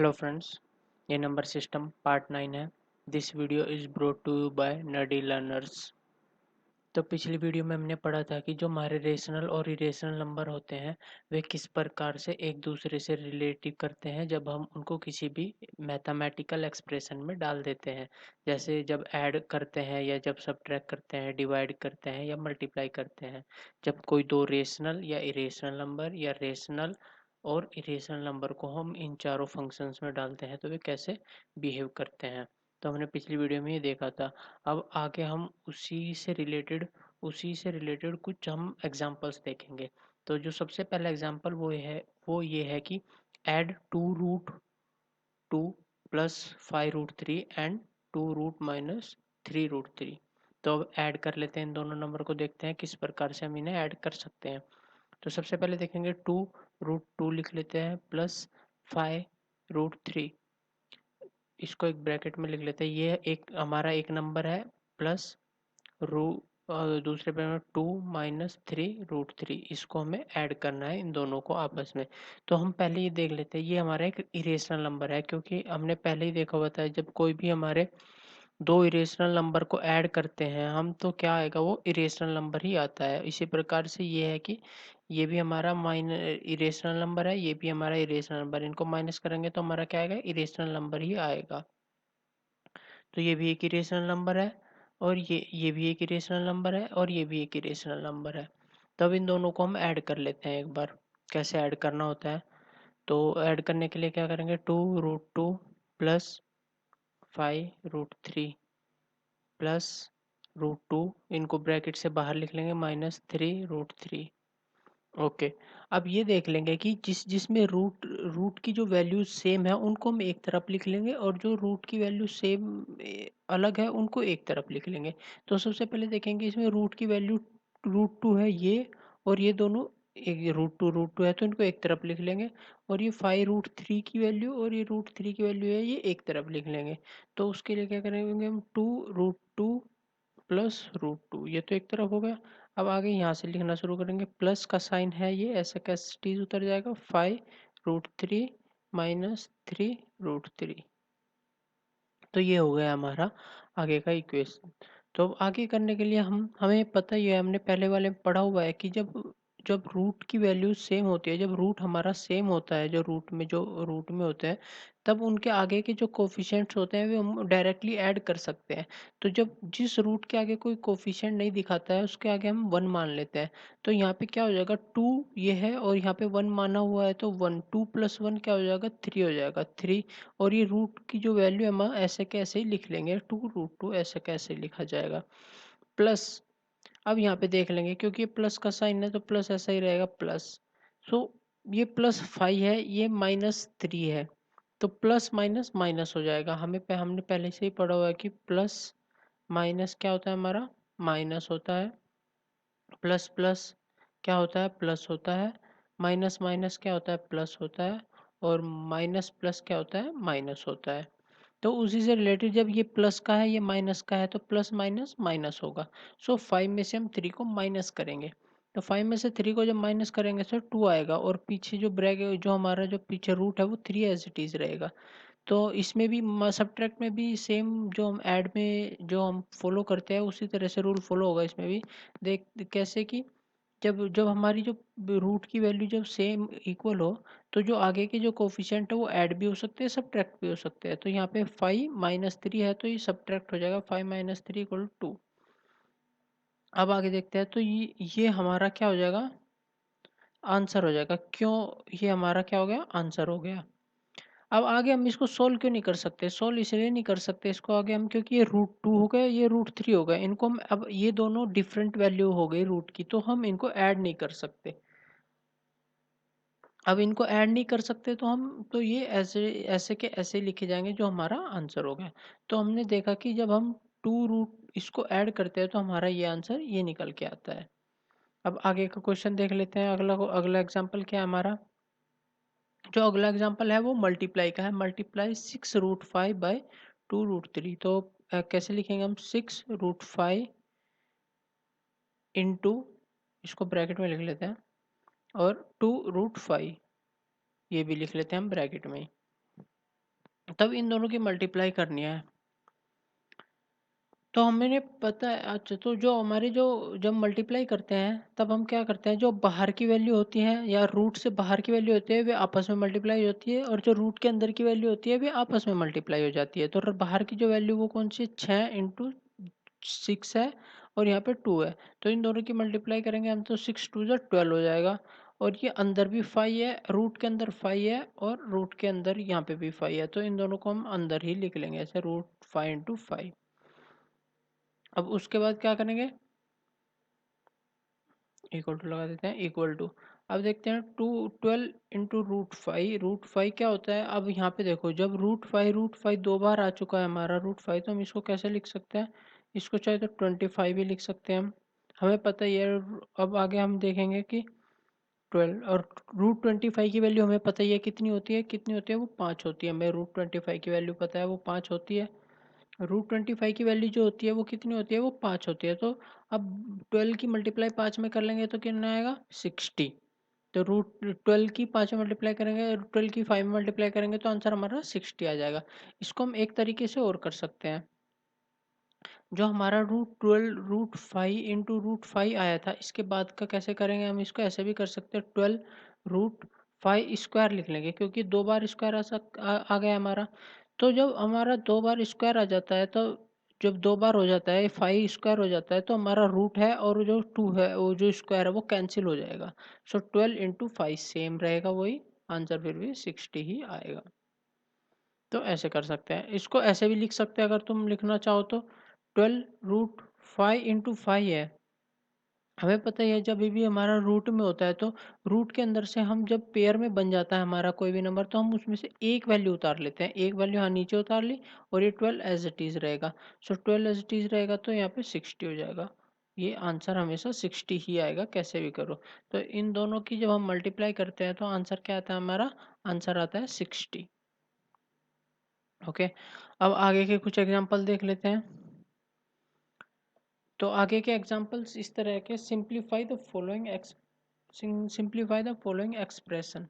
Hello friends, ये number system part 9 है। This video is brought to you by Nerdy Learners. तो पिछली video में हमने पढ़ा था कि जो हमारे रेशनल और इरेशनल नंबर होते हैं वे किस प्रकार से एक दूसरे से रिलेटिव करते हैं जब हम उनको किसी भी मैथमेटिकल एक्सप्रेशन में डाल देते हैं। जैसे जब ऐड करते हैं या जब सब्ट्रैक्ट करते हैं, डिवाइड करते हैं या मल्टीप्लाई करते हैं। जब कोई दो रेशनल या इरेशनल नंबर या रेशनल और इरेशनल नंबर को हम इन चारों फंक्शंस में डालते हैं तो वे कैसे बिहेव करते हैं। तो हमने पिछली वीडियो में ये देखा था। अब आगे हम उसी से रिलेटेड कुछ हम एग्जांपल्स देखेंगे। तो जो सबसे पहला एग्जांपल वो ये है कि ऐड 2√2 प्लस 5√3 एंड 2√-3√3। तो अब ऐड कर लेते हैं इन दोनों नंबर को, देखते हैं किस प्रकार से हम इन्हें ऐड कर सकते हैं। तो सबसे पहले देखेंगे 2√2 लिख लेते हैं प्लस 5√3, इसको एक ब्रैकेट में लिख लेते हैं। ये एक हमारा एक नंबर है प्लस रू दूसरे पे में 2-3√3, इसको हमें ऐड करना है इन दोनों को आपस में। तो हम पहले ये देख लेते हैं, ये हमारा एक इरेशनल नंबर है क्योंकि हमने पहले ही देखा हुआ था जब कोई भी हमारे दो इरेशनल नंबर को ऐड करते हैं हम तो क्या आएगा, वो इरेशनल नंबर ही आता है। इसी प्रकार से ये है कि ये भी हमारा इरेशनल नंबर है, ये भी हमारा इरेशनल नंबर, इनको माइनस करेंगे तो हमारा क्या आएगा, इरेशनल नंबर ही आएगा। तो ये भी एक इरेशनल नंबर है और ये भी एक इरेशनल नंबर है और ये भी एक इरेशनल नंबर है। तब इन दोनों को हम ऐड कर लेते हैं एक बार। कैसे ऐड करना होता है, तो ऐड करने के लिए क्या करेंगे, 2√2 प्लस 5√3 प्लस √2, इनको ब्रैकेट से बाहर लिख लेंगे, -3√3। ओके। अब ये देख लेंगे कि जिसमें रूट रूट की जो वैल्यू सेम है उनको हम एक तरफ लिख लेंगे और जो रूट की वैल्यू सेम अलग है उनको एक तरफ लिख लेंगे। तो सबसे पहले देखेंगे इसमें रूट की वैल्यू √2 है ये, और ये दोनों एक √2 है तो इनको एक तरफ लिख लेंगे। और ये 5√3 की वैल्यू और ये √3 की वैल्यू है, ये एक तरफ लिख लेंगे। तो उसके लिए क्या करेंगे हम, 2√2 प्लस √2, ये तो एक तरफ हो गया। अब आगे यहाँ से लिखना शुरू करेंगे, प्लस का साइन है ये ऐसे कैसे उतर जाएगा, 5√3 -3√3। तो ये हो गया हमारा आगे का इक्वेशन। तो अब आगे करने के लिए हमें पता ही है, हमने पहले वाले में पढ़ा हुआ है कि जब जब रूट की वैल्यू सेम होती है, जब रूट हमारा सेम होता है, जो रूट में होते हैं, तब उनके आगे के जो कोफिशिएंट्स होते हैं वे हम डायरेक्टली ऐड कर सकते हैं। तो जब जिस रूट के आगे कोई कोफिशिएंट नहीं दिखाता है उसके आगे हम 1 मान लेते हैं। तो यहाँ पे क्या हो जाएगा, 2 ये है और यहाँ पे 1 माना हुआ है तो 1, 2 + 1 क्या हो जाएगा, 3 हो जाएगा, 3। और ये रूट की जो वैल्यू है हम ऐसे कैसे ही लिख लेंगे, 2√2 ऐसे कैसे लिखा जाएगा, प्लस। अब यहाँ पे देख लेंगे क्योंकि ये प्लस का साइन है तो प्लस ऐसा ही रहेगा, प्लस। सो ये +5 है, ये -3 है, तो प्लस माइनस माइनस हो जाएगा। हमने पहले से ही पढ़ा हुआ है कि प्लस माइनस क्या होता है हमारा, माइनस होता है। प्लस प्लस क्या होता है, प्लस होता है। माइनस माइनस क्या होता है, प्लस होता है। और माइनस प्लस क्या होता है, माइनस होता है। तो उसी से रिलेटेड जब ये प्लस का है ये माइनस का है तो प्लस माइनस माइनस होगा। सो 5 में से हम 3 को माइनस करेंगे। तो 5 में से 3 को जब माइनस करेंगे तो 2 आएगा, और पीछे जो जो हमारा जो पीछे रूट है वो 3 एज इट इज रहेगा। तो इसमें भी सब्ट्रैक्ट में भी सेम जो हम ऐड में जो हम फॉलो करते हैं उसी तरह से रूल फॉलो होगा इसमें भी। देख कैसे कि जब जब हमारी जो रूट की वैल्यू जब सेम इक्वल हो तो जो आगे के जो कोफिशिएंट है वो ऐड भी हो सकते हैं, सब्ट्रैक्ट भी हो सकते हैं। तो यहाँ पे 5-3 है तो ये सब्ट्रैक्ट हो जाएगा, 5 - 3 = 2। अब आगे देखते हैं तो ये हमारा क्या हो जाएगा, आंसर हो जाएगा। क्यों, ये हमारा क्या हो गया, आंसर हो गया। अब आगे हम इसको सोल्व क्यों नहीं कर सकते, सोल्व इसलिए नहीं कर सकते इसको आगे हम, क्योंकि ये √2 हो गया, ये √3 हो गया, इनको हम अब ये दोनों डिफरेंट वैल्यू हो गई रूट की, तो हम इनको ऐड नहीं कर सकते। अब इनको ऐड नहीं कर सकते तो हम तो ये ऐसे ऐसे के ऐसे लिखे जाएंगे जो हमारा आंसर हो गया। तो हमने देखा कि जब हम 2 रूट इसको ऐड करते हैं तो हमारा ये आंसर ये निकल के आता है। अब आगे का क्वेश्चन देख लेते हैं। अगला एग्जाम्पल क्या है हमारा, जो अगला एग्जाम्पल है वो मल्टीप्लाई का है। Multiply 6√5 by 2√3। तो कैसे लिखेंगे हम, 6√5 इंटू, इसको ब्रैकेट में लिख लेते हैं, और 2√5 ये भी लिख लेते हैं हम ब्रैकेट में। तब इन दोनों की मल्टीप्लाई करनी है। तो हमें पता है, अच्छा तो जो हमारे जो जब मल्टीप्लाई करते हैं तब हम क्या करते हैं, जो बाहर की वैल्यू होती है या रूट से बाहर की वैल्यू होती है वे आपस में मल्टीप्लाई होती है, और जो रूट के अंदर की वैल्यू होती है वे आपस में मल्टीप्लाई हो जाती है। तो बाहर की जो वैल्यू वो कौन सी है, 6 × 6 है, और यहाँ पे 2 है। तो इन दोनों की मल्टीप्लाई करेंगे हम तो 6 × 2 = 12 हो जाएगा। और ये अंदर भी 5 है, रूट के अंदर 5 है और रूट के अंदर यहाँ पे भी 5 है, तो इन दोनों को हम अंदर ही लिख लेंगे ऐसे, √5 × 5। अब उसके बाद क्या करेंगे, इक्वल टू लगा देते हैं, इक्वल टू। अब देखते हैं 12 × √5, क्या होता है। अब यहाँ पे देखो, जब √5 दो बार आ चुका है हमारा √5, तो हम इसको कैसे लिख सकते हैं, इसको चाहे तो 25 भी लिख सकते हैं हम, हमें पता ही है। अब आगे हम देखेंगे कि 12 और √25 की वैल्यू हमें पता ही है कितनी होती है वो 5 होती है। हमें √25 की वैल्यू पता है वो 5 होती है। √25 की वैल्यू जो होती है वो कितनी होती है, वो 5 होती है। तो अब 12 की मल्टीप्लाई 5 में कर लेंगे तो कितना आएगा, 60। तो √12 की 5 में मल्टीप्लाई करेंगे, √12 की 5 में मल्टीप्लाई करेंगे तो आंसर हमारा 60 आ जाएगा। इसको हम एक तरीके से और कर सकते हैं, जो हमारा √5 आया था, इसके बाद का कैसे करेंगे, हम इसको ऐसे भी कर सकते हैं, 12 √5 स्क्वायर लिख लेंगे, क्योंकि दो बार स्क्वायर आ गया हमारा। तो जब हमारा दो बार स्क्वायर आ जाता है, तो जब दो बार हो जाता है 5 स्क्वायर हो जाता है, तो हमारा रूट है और जो 2 है वो जो स्क्वायर है वो कैंसिल हो जाएगा। सो 12 × 5 सेम रहेगा, वही आंसर फिर भी 60 ही आएगा। तो ऐसे कर सकते हैं, इसको ऐसे भी लिख सकते हैं अगर तुम लिखना चाहो तो, 12 √5 × 5 है। हमें पता ही है जब भी हमारा रूट में होता है, तो रूट के अंदर से हम जब पेयर में बन जाता है हमारा कोई भी नंबर, तो हम उसमें से एक वैल्यू उतार लेते हैं, एक वैल्यू यहाँ नीचे उतार ली, और ये 12 एज इट इज रहेगा। सो 12 एज इट इज रहेगा तो यहाँ पे 60 हो जाएगा। ये आंसर हमेशा 60 ही आएगा कैसे भी करो। तो इन दोनों की जब हम मल्टीप्लाई करते हैं तो आंसर क्या आता है, हमारा आंसर आता है 60। ओके, अब आगे के कुछ एग्जांपल देख लेते हैं। तो आगे के एग्जांपल्स इस तरह के, सिंप्लीफाई द फॉलोइंग एक्सप्रेशन।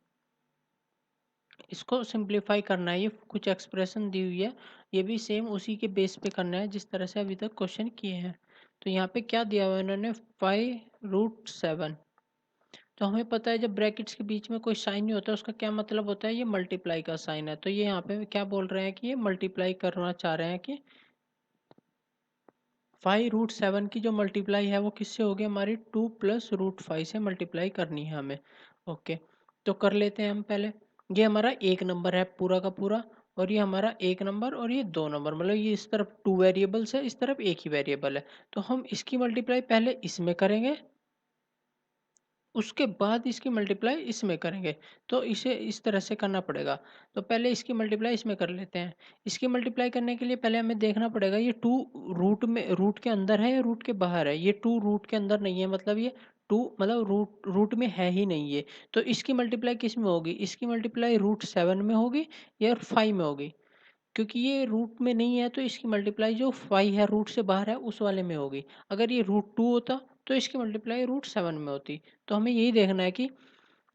इसको सिंप्लीफाई करना है, ये कुछ एक्सप्रेशन दी हुई है, ये भी सेम उसी के बेस पे करना है जिस तरह से अभी तक क्वेश्चन किए हैं। तो यहाँ पे क्या दिया हुआ है इन्होंने, 5√7। तो हमें पता है जब ब्रैकेट्स के बीच में कोई साइन नहीं होता उसका क्या मतलब होता है, ये मल्टीप्लाई का साइन है। तो ये यहाँ पे क्या बोल रहे हैं कि ये मल्टीप्लाई करना चाह रहे हैं कि 5√7 की जो मल्टीप्लाई है वो किससे होगी, हमारी 2 + √5 से मल्टीप्लाई करनी है हमें। ओके, तो कर लेते हैं हम पहले। ये हमारा एक नंबर है पूरा का पूरा, और ये हमारा एक नंबर और ये दो नंबर, मतलब ये इस तरफ 2 वेरिएबल्स है, इस तरफ एक ही वेरिएबल है। तो हम इसकी मल्टीप्लाई पहले इसमें करेंगे, उसके बाद इसकी मल्टीप्लाई इसमें करेंगे। तो इसे इस तरह से करना पड़ेगा। तो पहले इसकी मल्टीप्लाई इसमें कर लेते हैं। इसकी मल्टीप्लाई करने के लिए पहले हमें देखना पड़ेगा ये 2 रूट के अंदर है या रूट के बाहर है। ये 2 रूट के अंदर नहीं है, मतलब ये 2 मतलब रूट में है ही नहीं ये। तो इसकी मल्टीप्लाई किस में होगी, इसकी मल्टीप्लाई √7 में होगी या 5 में होगी। क्योंकि ये रूट में नहीं है तो इसकी मल्टीप्लाई जो 5 है रूट से बाहर है उस वाले में होगी। अगर ये √2 होता तो इसकी मल्टीप्लाई √7 में होती। तो हमें यही देखना है कि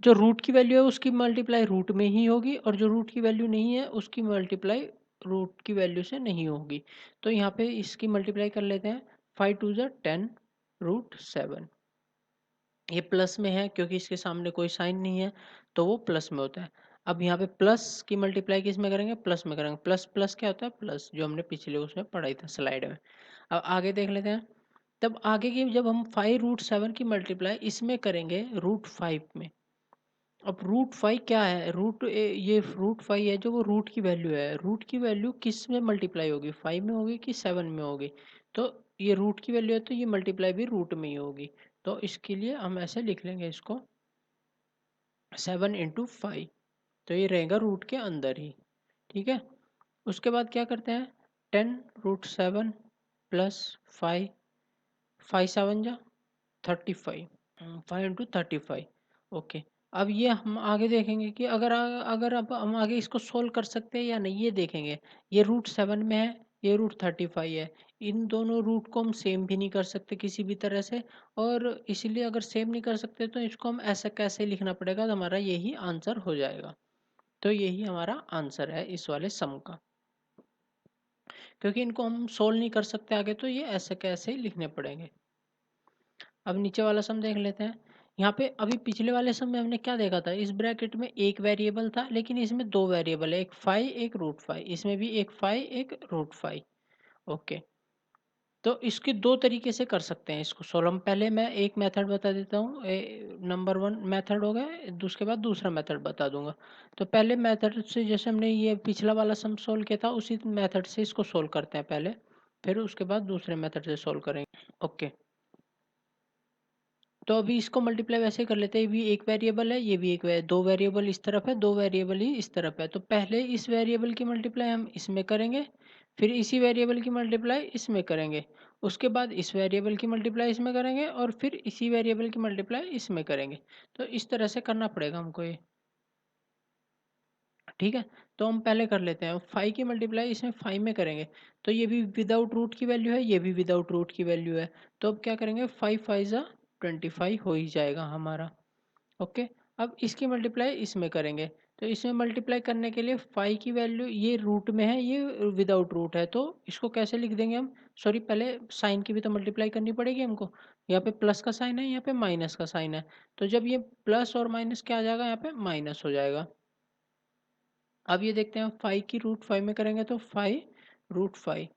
जो रूट की वैल्यू है उसकी मल्टीप्लाई रूट में ही होगी, और जो रूट की वैल्यू नहीं है उसकी मल्टीप्लाई रूट की वैल्यू से नहीं होगी। तो यहाँ पे इसकी मल्टीप्लाई कर लेते हैं, 5 × 2 = 10 √7। ये प्लस में है क्योंकि इसके सामने कोई साइन नहीं है, तो वो प्लस में होता है। अब यहाँ पे प्लस की मल्टीप्लाई किस में करेंगे, प्लस में करेंगे। प्लस प्लस क्या होता है, प्लस, जो हमने पिछले उसमें पढ़ाई था स्लाइड में। अब आगे देख लेते हैं। तब आगे की जब हम 5√7 की मल्टीप्लाई इसमें करेंगे √5 में। अब √5 क्या है, ये √5 है जो वो रूट की वैल्यू है। रूट की वैल्यू किस में मल्टीप्लाई होगी, 5 में होगी कि 7 में होगी। तो ये रूट की वैल्यू है तो ये मल्टीप्लाई भी रूट में ही होगी। तो इसके लिए हम ऐसे लिख लेंगे इसको, 7 × 5। तो ये रहेगा रूट के अंदर ही, ठीक है। उसके बाद क्या करते हैं, 10√7 + 5, 5 7 जा 35, 5 × 35। ओके, अब ये हम आगे देखेंगे कि अगर अब हम आगे इसको सोल्व कर सकते हैं या नहीं, ये देखेंगे। ये √7 में है, ये √35 है। इन दोनों रूट को हम सेम भी नहीं कर सकते किसी भी तरह से, और इसीलिए अगर सेम नहीं कर सकते तो इसको हम ऐसा कैसे लिखना पड़ेगा, तो हमारा यही आंसर हो जाएगा। तो यही हमारा आंसर है इस वाले सम का। क्योंकि इनको हम सोल्व नहीं कर सकते आगे, तो ये ऐसे कैसे ही लिखने पड़ेंगे। अब नीचे वाला सम देख लेते हैं। यहाँ पे अभी पिछले वाले सम में हमने क्या देखा था, इस ब्रैकेट में एक वेरिएबल था, लेकिन इसमें दो वेरिएबल है, एक फाई एक रूट फाई। इसमें भी एक फाई एक रूट फाई। ओके, तो इसके दो तरीके से कर सकते हैं इसको सोल्व। हम पहले मैं एक मेथड बता देता हूँ, नंबर वन मेथड हो गया, उसके बाद दूसरा मेथड बता दूंगा। तो पहले मेथड से, जैसे हमने ये पिछला वाला सम सोल्व किया था, उसी मेथड से इसको सोल्व करते हैं पहले, फिर उसके बाद दूसरे मेथड से सोल्व करेंगे। ओके, तो अभी इसको मल्टीप्लाई वैसे कर लेते हैं, ये भी एक वेरिएबल है, ये भी एक दो वेरिएबल इस तरफ है, दो वेरिएबल ही इस तरफ है। तो पहले इस वेरिएबल की मल्टीप्लाई हम इसमें करेंगे, फिर इसी वेरिएबल की मल्टीप्लाई इसमें करेंगे, उसके बाद इस वेरिएबल की मल्टीप्लाई इसमें करेंगे, और फिर इसी वेरिएबल की मल्टीप्लाई इसमें करेंगे। तो इस तरह से करना पड़ेगा हमको ये। ठीक है, तो हम पहले कर लेते हैं, फाइव की मल्टीप्लाई इसमें फाइव में करेंगे। तो ये भी विदाउट रूट की वैल्यू है, ये भी विदाउट रूट की वैल्यू है। तो अब क्या करेंगे, फाइव फाइव जा 25 हो ही जाएगा हमारा। ओके, अब इसकी मल्टीप्लाई इसमें करेंगे। तो इसमें मल्टीप्लाई करने के लिए फाइव की वैल्यू ये रूट में है, ये विदाउट रूट है, तो इसको कैसे लिख देंगे हम। सॉरी, पहले साइन की भी तो मल्टीप्लाई करनी पड़ेगी हमको। यहाँ पे प्लस का साइन है, यहाँ पे माइनस का साइन है। तो जब ये प्लस और माइनस क्या आ जाएगा, यहाँ पे माइनस हो जाएगा। अब ये देखते हैं, फाइव की रूट फाइव में करेंगे तो फाइव रूट फाइव।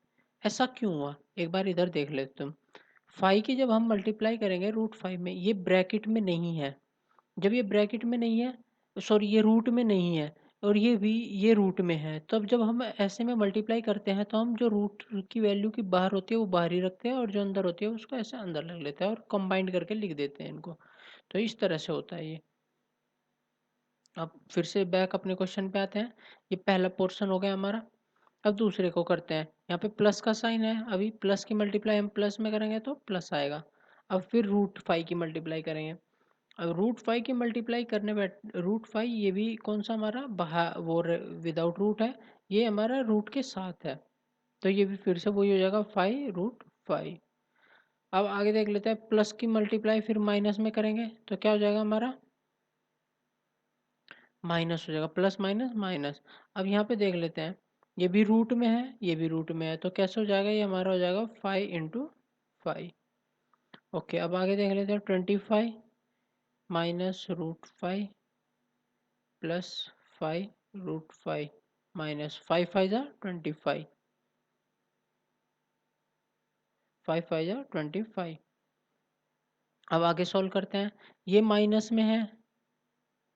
ऐसा क्यों हुआ, एक बार इधर देख लेते तुम। फाइव की जब हम मल्टीप्लाई करेंगे रूट फाइव में, ये ब्रैकेट में नहीं है। जब ये ब्रैकेट में नहीं है, सॉरी ये रूट में नहीं है, और ये भी ये रूट में है, तब जब हम ऐसे में मल्टीप्लाई करते हैं, तो हम जो रूट की वैल्यू की बाहर होती है वो बाहर ही रखते हैं, और जो अंदर होती है उसको ऐसे अंदर रख लेते हैं, और कंबाइंड करके लिख देते हैं इनको। तो इस तरह से होता है ये। अब फिर से बैक अपने क्वेश्चन पे आते हैं। ये पहला पोर्शन हो गया हमारा। अब दूसरे को करते हैं। यहाँ पे प्लस का साइन है, अभी प्लस की मल्टीप्लाई हम प्लस में करेंगे तो प्लस आएगा। अब फिर रूट फाइव की मल्टीप्लाई करेंगे। अब रूट फाइव की मल्टीप्लाई करने बैठ, रूट फाइव ये भी कौन सा हमारा बाहर वो विदाउट रूट है, ये हमारा रूट के साथ है। तो ये भी फिर से वही हो जाएगा, फाइव रूट फाइव। अब आगे देख लेते हैं, प्लस की मल्टीप्लाई फिर माइनस में करेंगे तो क्या हो जाएगा हमारा, माइनस हो जाएगा, प्लस माइनस माइनस। अब यहाँ पे देख लेते हैं, ये भी रूट में है, ये भी रूट में है, तो कैसे हो जाएगा, ये हमारा हो जाएगा फाइव इंटू फाइव। ओके, अब आगे देख लेते हैं, 25 minus root five plus five root five minus five five जा 25, फाइव फाइव जा 25। अब आगे सॉल्व करते हैं, ये माइनस में है,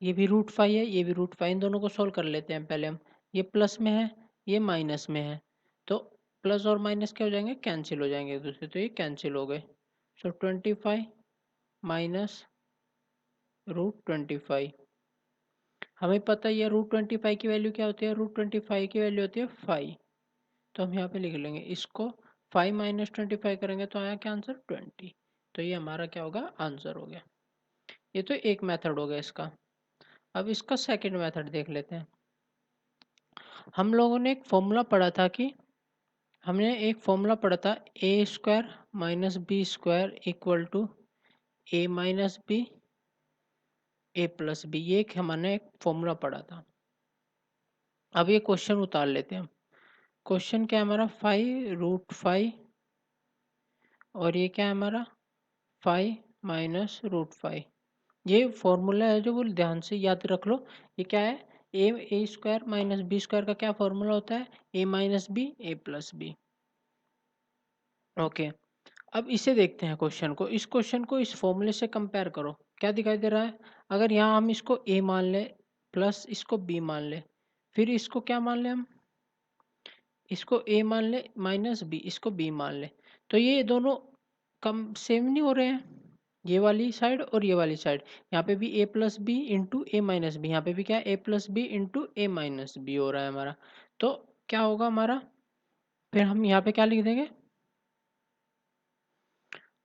ये भी रूट फाइव है, ये भी रूट फाइव, इन दोनों को सॉल्व कर लेते हैं पहले हम। ये प्लस में है, ये माइनस में है, तो प्लस और माइनस क्या हो जाएंगे, कैंसिल हो जाएंगे एक दूसरे, तो ये कैंसिल हो गए। सो 25 माइनस रूट 25। हमें पता ही है रूट 25 की वैल्यू क्या होती है, रूट 25 की वैल्यू होती है 5। तो हम यहाँ पे लिख लेंगे इसको, 5 माइनस 25 करेंगे तो आया क्या आंसर, 20। तो ये हमारा क्या होगा, आंसर हो गया। ये तो एक मेथड हो गया इसका। अब इसका सेकंड मेथड देख लेते हैं। हम लोगों ने एक फॉर्मूला पढ़ा था कि, हमने एक फॉर्मूला पढ़ा था, A square minus B square equal to A minus B A plus B. ये एक हमने एक फॉर्मूला पढ़ा था। अब ये क्वेश्चन उतार लेते हैं हम। क्वेश्चन क्या है हमारा, फाइव रूट फाइव, और ये क्या है हमारा, फाइव माइनस रूट फाइव। ये फॉर्मूला है जो, वो ध्यान से याद रख लो। ये क्या है, ए स्क्वायर माइनस बी स्क्वायर का क्या फॉर्मूला होता है, ए minus B A plus B. Okay, अब इसे देखते हैं क्वेश्चन को। इस क्वेश्चन को इस फॉर्मूले से कंपेयर करो, क्या दिखाई दे रहा है। अगर यहाँ हम इसको ए मान ले, प्लस इसको बी मान ले, फिर इसको क्या मान ले हम, इसको ए मान ले, माइनस बी, इसको बी मान ले, तो ये दोनों कम सेम नहीं हो रहे हैं, ये वाली साइड और ये वाली साइड। यहाँ पे भी ए प्लस बी इंटू ए माइनस बी, यहाँ पे भी क्या है, ए प्लस बी इंटू ए माइनस बी हो रहा है हमारा। तो क्या होगा हमारा, फिर हम यहाँ पे क्या लिख देंगे,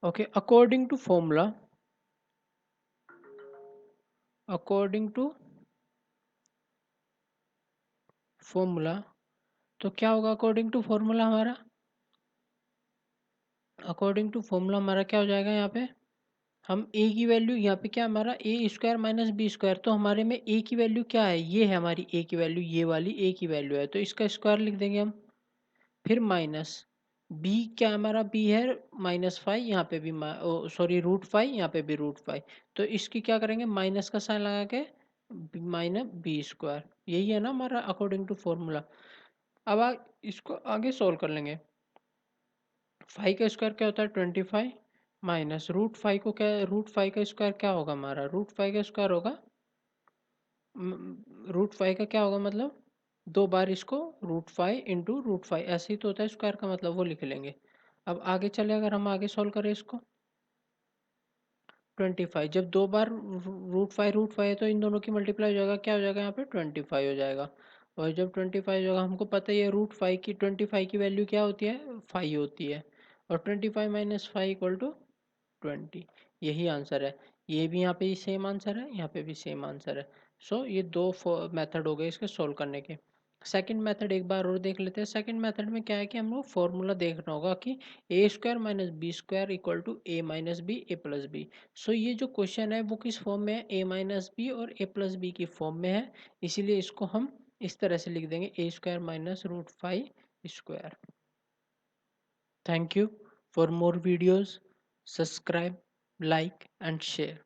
okay, according to formula, according to formula, तो क्या होगा अकॉर्डिंग टू फॉर्मूला हमारा, अकॉर्डिंग टू फॉर्मूला हमारा क्या हो जाएगा यहाँ पे, हम ए की वैल्यू यहाँ पे क्या हमारा ए स्क्वायर माइनस बी स्क्वायर, तो हमारे में ए की वैल्यू क्या है, ये है हमारी ए की वैल्यू, ये वाली ए की वैल्यू है, तो इसका स्क्वायर लिख देंगे हम। फिर माइनस बी, क्या हमारा बी है -5, यहाँ पे भी सॉरी √5, यहाँ पे भी √5, तो इसकी क्या करेंगे माइनस का साइन लगा के माइनस बी स्क्वायर, यही है ना हमारा अकॉर्डिंग टू फॉर्मूला। अब इसको आगे सोल्व कर लेंगे। 5 का स्क्वायर क्या होता है 25, माइनस √5 को क्या, √5 का स्क्वायर क्या होगा हमारा, √5 का स्क्वायर होगा √5 का क्या होगा मतलब 2 बार इसको √5 इंटू √5, ऐसे ही तो होता है स्क्वायर का मतलब, वो लिख लेंगे। अब आगे चले, अगर हम आगे सोल्व करें इसको 25, जब 2 बार √5 है तो इन दोनों की मल्टीप्लाई हो जाएगा, क्या हो जाएगा यहाँ पे 25 हो जाएगा। और जब 25 होगा, हमको पता ही है √5 की 25 की वैल्यू क्या होती है 5 होती है, और 25 माइनस 5 इक्वल टू 20, यही आंसर है। ये भी यहाँ पे सेम आंसर है, यहाँ पे भी सेम आंसर है। सो ये दो मेथड हो गए इसके सोल्व करने के। सेकंड मेथड एक बार और देख लेते हैं। सेकंड मेथड में क्या है कि हमको फॉर्मूला देखना होगा कि A square minus B square equal to A minus B A plus B. So ये जो क्वेश्चन है वो किस फॉर्म में है, ए माइनस बी और ए प्लस बी की फॉर्म में है, इसीलिए इसको हम इस तरह से लिख देंगे A square minus √5 square. Thank you. For more videos, subscribe, like and share.